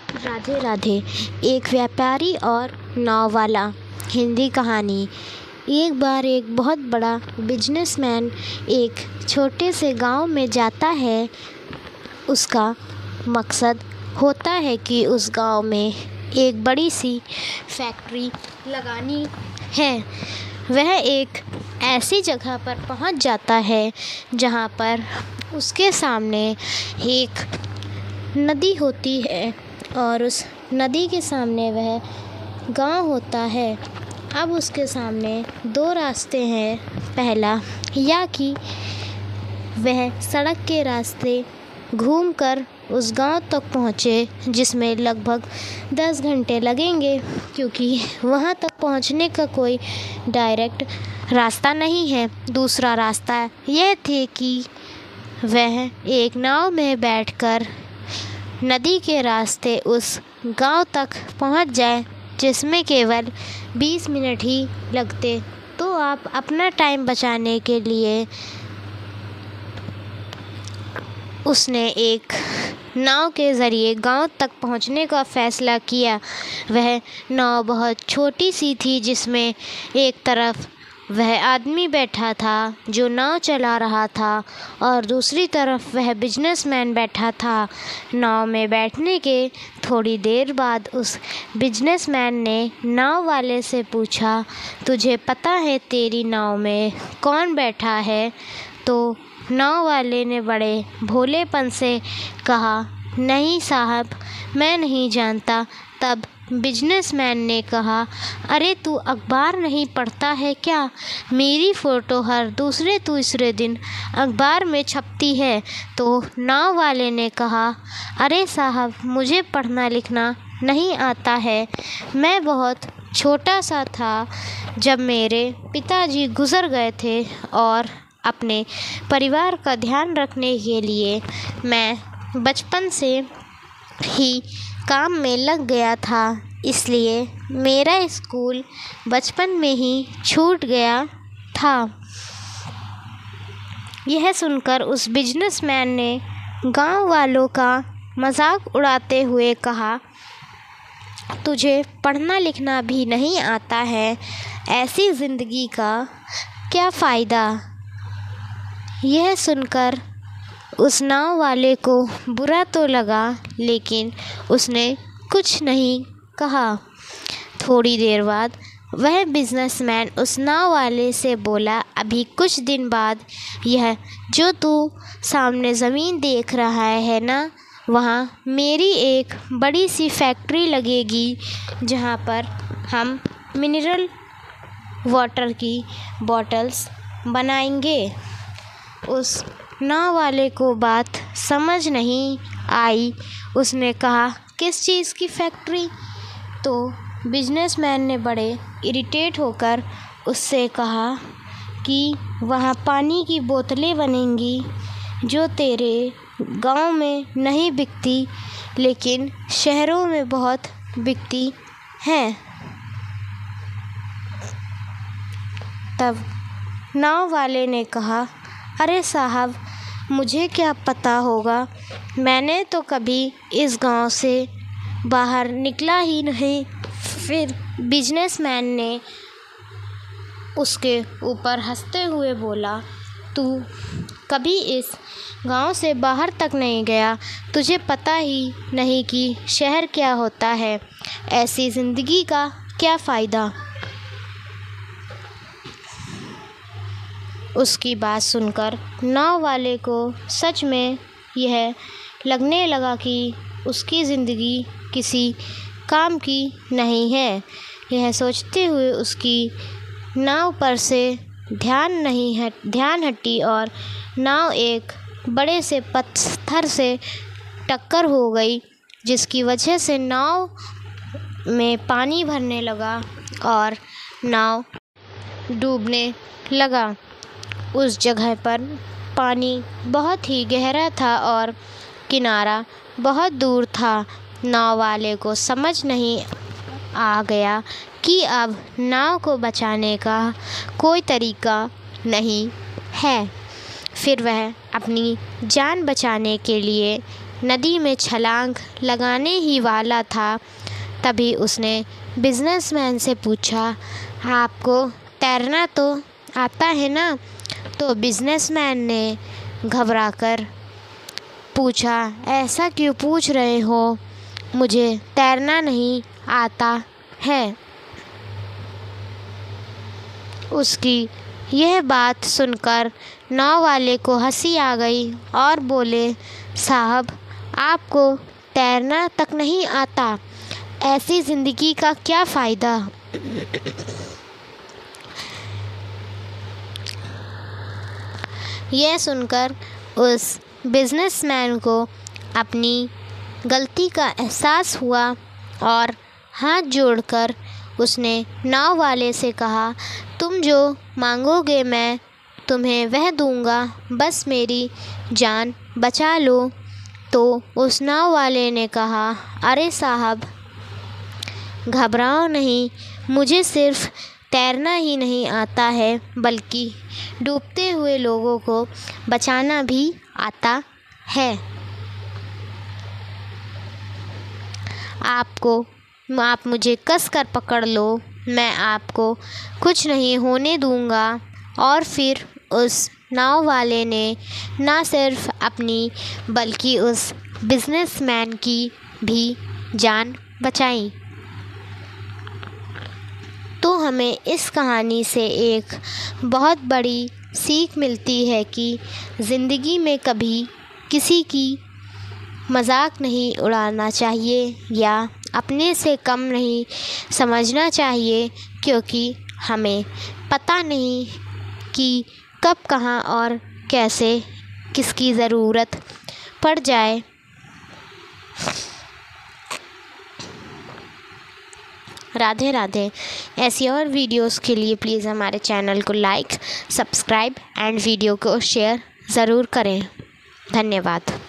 राधे राधे। एक व्यापारी और नाव वाला। हिंदी कहानी। एक बार एक बहुत बड़ा बिजनेसमैन एक छोटे से गांव में जाता है। उसका मकसद होता है कि उस गांव में एक बड़ी सी फैक्ट्री लगानी है। वह एक ऐसी जगह पर पहुंच जाता है जहां पर उसके सामने एक नदी होती है और उस नदी के सामने वह गांव होता है। अब उसके सामने दो रास्ते हैं। पहला या कि वह सड़क के रास्ते घूमकर उस गांव तक पहुँचे, जिसमें लगभग 10 घंटे लगेंगे, क्योंकि वहां तक पहुंचने का कोई डायरेक्ट रास्ता नहीं है। दूसरा रास्ता यह थे कि वह एक नाव में बैठकर नदी के रास्ते उस गांव तक पहुंच जाए, जिसमें केवल 20 मिनट ही लगते। तो आप अपना टाइम बचाने के लिए उसने एक नाव के ज़रिए गांव तक पहुंचने का फ़ैसला किया। वह नाव बहुत छोटी सी थी, जिसमें एक तरफ वह आदमी बैठा था जो नाव चला रहा था और दूसरी तरफ वह बिजनेसमैन बैठा था। नाव में बैठने के थोड़ी देर बाद उस बिजनेसमैन ने नाव वाले से पूछा, तुझे पता है तेरी नाव में कौन बैठा है? तो नाव वाले ने बड़े भोलेपन से कहा, नहीं साहब, मैं नहीं जानता। तब बिजनेसमैन ने कहा, अरे तू अखबार नहीं पढ़ता है क्या? मेरी फ़ोटो हर दूसरे तीसरे दिन अखबार में छपती है। तो नाव वाले ने कहा, अरे साहब, मुझे पढ़ना लिखना नहीं आता है। मैं बहुत छोटा सा था जब मेरे पिताजी गुज़र गए थे और अपने परिवार का ध्यान रखने के लिए मैं बचपन से ही काम में लग गया था, इसलिए मेरा स्कूल बचपन में ही छूट गया था। यह सुनकर उस बिजनेसमैन ने गांव वालों का मजाक उड़ाते हुए कहा, तुझे पढ़ना लिखना भी नहीं आता है, ऐसी ज़िंदगी का क्या फ़ायदा? यह सुनकर उस नाव वाले को बुरा तो लगा, लेकिन उसने कुछ नहीं कहा। थोड़ी देर बाद वह बिजनेसमैन उस नाव वाले से बोला, अभी कुछ दिन बाद यह जो तू सामने ज़मीन देख रहा है ना, वहाँ मेरी एक बड़ी सी फैक्ट्री लगेगी, जहाँ पर हम मिनरल वाटर की बॉटल्स बनाएंगे। उस नाव वाले को बात समझ नहीं आई। उसने कहा, किस चीज़ की फैक्ट्री? तो बिजनेसमैन ने बड़े इरिटेट होकर उससे कहा कि वहाँ पानी की बोतलें बनेंगी, जो तेरे गांव में नहीं बिकती, लेकिन शहरों में बहुत बिकती हैं। तब नाव वाले ने कहा, अरे साहब, मुझे क्या पता होगा, मैंने तो कभी इस गांव से बाहर निकला ही नहीं। फिर बिजनेसमैन ने उसके ऊपर हंसते हुए बोला, तू कभी इस गांव से बाहर तक नहीं गया, तुझे पता ही नहीं कि शहर क्या होता है, ऐसी ज़िंदगी का क्या फ़ायदा? उसकी बात सुनकर नाव वाले को सच में यह लगने लगा कि उसकी ज़िंदगी किसी काम की नहीं है। यह सोचते हुए उसकी नाव पर से ध्यान हटी और नाव एक बड़े से पत्थर से टक्कर हो गई, जिसकी वजह से नाव में पानी भरने लगा और नाव डूबने लगा। उस जगह पर पानी बहुत ही गहरा था और किनारा बहुत दूर था। नाव वाले को समझ नहीं आ गया कि अब नाव को बचाने का कोई तरीका नहीं है। फिर वह अपनी जान बचाने के लिए नदी में छलांग लगाने ही वाला था, तभी उसने बिजनेसमैन से पूछा, आपको तैरना तो आता है ना? तो बिजनेसमैन ने घबराकर पूछा, ऐसा क्यों पूछ रहे हो? मुझे तैरना नहीं आता है। उसकी यह बात सुनकर नाव वाले को हंसी आ गई और बोले, साहब, आपको तैरना तक नहीं आता, ऐसी ज़िंदगी का क्या फ़ायदा? यह सुनकर उस बिजनेसमैन को अपनी गलती का एहसास हुआ और हाथ जोड़कर उसने नाव वाले से कहा, तुम जो मांगोगे मैं तुम्हें वह दूंगा, बस मेरी जान बचा लो। तो उस नाव वाले ने कहा, अरे साहब, घबराओ नहीं, मुझे सिर्फ तैरना ही नहीं आता है, बल्कि डूबते हुए लोगों को बचाना भी आता है। आप मुझे कस कर पकड़ लो, मैं आपको कुछ नहीं होने दूंगा। और फिर उस नाव वाले ने ना सिर्फ अपनी बल्कि उस बिजनेसमैन की भी जान बचाई। तो हमें इस कहानी से एक बहुत बड़ी सीख मिलती है कि ज़िंदगी में कभी किसी की मजाक नहीं उड़ाना चाहिए या अपने से कम नहीं समझना चाहिए, क्योंकि हमें पता नहीं कि कब, कहाँ और कैसे किसकी ज़रूरत पड़ जाए। राधे राधे। ऐसी और वीडियोस के लिए प्लीज़ हमारे चैनल को लाइक, सब्सक्राइब एंड वीडियो को शेयर ज़रूर करें। धन्यवाद।